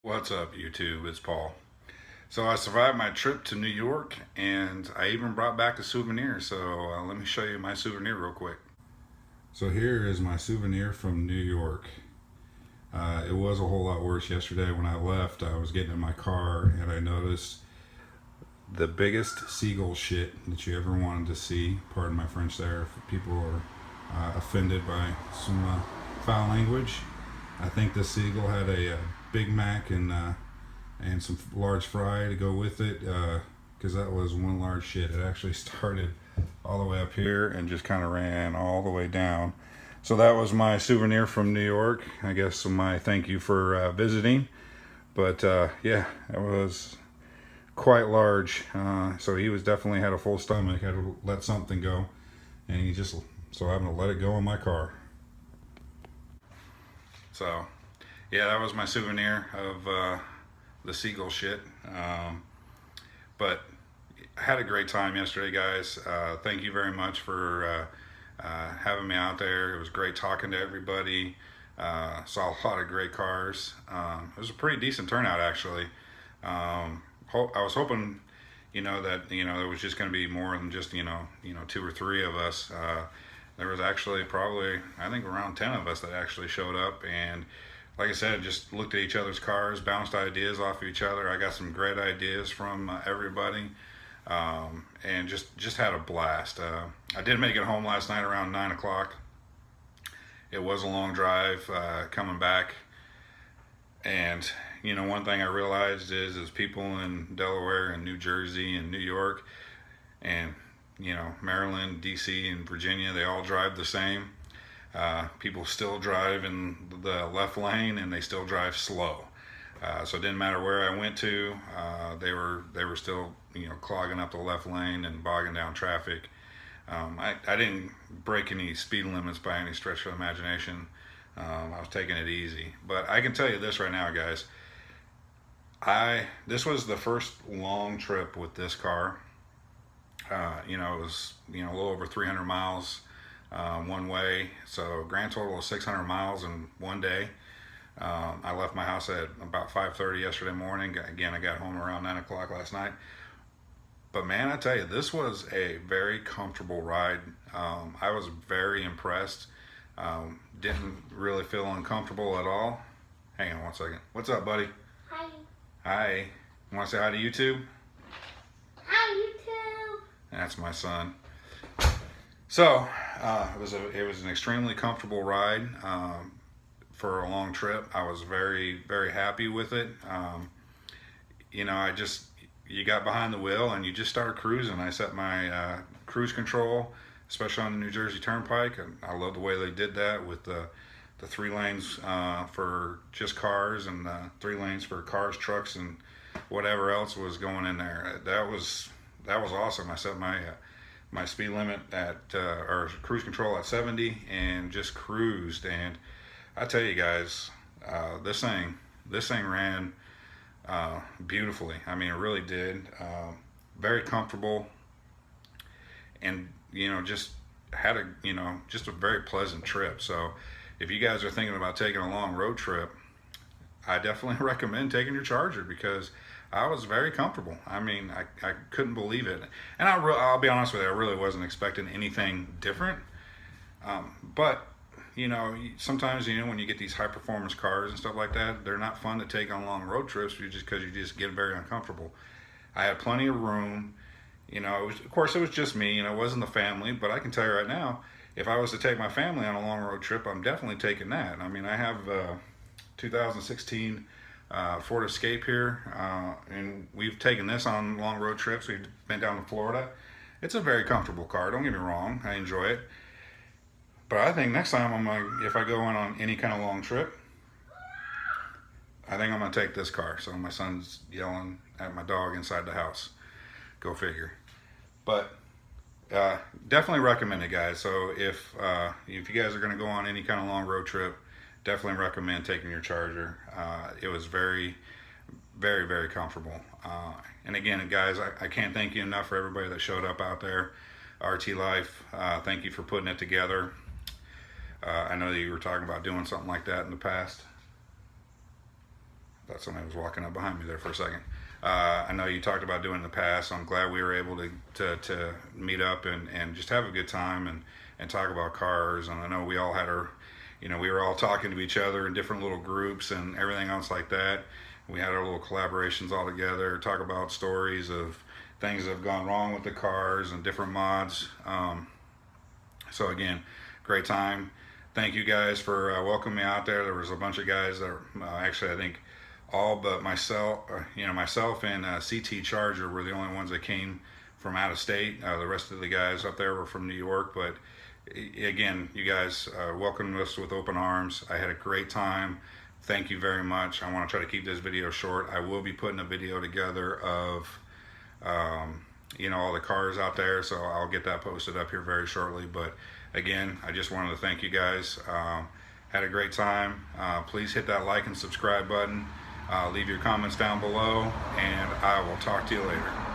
What's up, YouTube? It's Paul. So I survived my trip to New York, and I even brought back a souvenir. So let me show you my souvenir real quick. So here is my souvenir from New York. It was a whole lot worse yesterday when I left. I was getting in my car and I noticed the biggest seagull shit that you ever wanted to see. Pardon my French there if people are offended by some foul language. I think the seagull had a Big Mac and some large fry to go with it, because that was one large shit. It actually started all the way up here and just kind of ran all the way down. So that was my souvenir from New York. I guess my thank you for visiting. But yeah, it was quite large. So he was definitely had a full stomach. Had to let something go, and he just so happened to let it go in my car. So yeah, that was my souvenir of the seagull shit. But I had a great time yesterday, guys. Thank you very much for having me out there. It was great talking to everybody. Saw a lot of great cars. It was a pretty decent turnout, actually. I was hoping, that there was just going to be more than just two or three of us. There was actually probably, I think, around 10 of us that actually showed up, and like I said, just looked at each other's cars, bounced ideas off of each other. I got some great ideas from everybody, and just had a blast. I did make it home last night around 9 o'clock. It was a long drive coming back, and one thing I realized is people in Delaware and New Jersey and New York and Maryland, DC, and Virginia, they all drive the same. People still drive in the left lane, and they still drive slow. So it didn't matter where I went to. They were still clogging up the left lane and bogging down traffic. I didn't break any speed limits by any stretch of the imagination. I was taking it easy. But I can tell you this right now, guys. This was the first long trip with this car. It was a little over 300 miles one way, so grand total of 600 miles in one day. I left my house at about 5:30 yesterday morning. Again, I got home around 9 o'clock last night. But man, I tell you, this was a very comfortable ride. I was very impressed. Didn't really feel uncomfortable at all. Hang on one second. What's up, buddy? Hi. Hi. You want to say hi to YouTube? Hi, YouTube. That's my son. So it was an extremely comfortable ride for a long trip. I was very, very happy with it. You got behind the wheel and you just started cruising. I set my cruise control, especially on the New Jersey Turnpike. And I love the way they did that with the 3 lanes for just cars, and 3 lanes for cars, trucks, and whatever else was going in there. That was awesome. I set my speed limit at or cruise control at 70 and just cruised. And I tell you guys, this thing ran beautifully. I mean, it really did. Very comfortable, and just had just a very pleasant trip. So if you guys are thinking about taking a long road trip, I definitely recommend taking your Charger, because I was very comfortable. I mean, I couldn't believe it. And I'll be honest with you, I really wasn't expecting anything different. But, sometimes, when you get these high performance cars and stuff like that, they're not fun to take on long road trips because you just get very uncomfortable. I had plenty of room. Of course, it was just me, it wasn't the family. But I can tell you right now, if I was to take my family on a long road trip, I'm definitely taking that. I mean, I have 2016 Ford Escape here, and we've taken this on long road trips. We've been down to Florida. It's a very comfortable car, don't get me wrong, I enjoy it. But I think next time if I go on any kind of long trip, I think I'm gonna take this car. So my son's yelling at my dog inside the house. Go figure. But definitely recommend it, guys. So if you guys are gonna go on any kind of long road trip, definitely recommend taking your Charger. It was very, very, very comfortable. And again, guys, I can't thank you enough for everybody that showed up out there. RT Life, thank you for putting it together. I know that you were talking about doing something like that in the past. thought somebody was walking up behind me there for a second. I know you talked about doing it in the past. I'm glad we were able to meet up and just have a good time and talk about cars. And I know we all had our, we were all talking to each other in different little groups and everything else like that. We had our little collaborations all together, talk about stories of things that have gone wrong with the cars and different mods. So again, great time. Thank you guys for welcoming me out there. There was a bunch of guys that actually, I think all but myself, myself and CT Charger were the only ones that came from out of state. The rest of the guys up there were from New York. But again, you guys welcomed us with open arms. I had a great time. Thank you very much. I want to try to keep this video short. I will be putting a video together of all the cars out there, so I'll get that posted up here very shortly. But again, I just wanted to thank you guys. Had a great time. Please hit that like and subscribe button. Leave your comments down below, and I will talk to you later.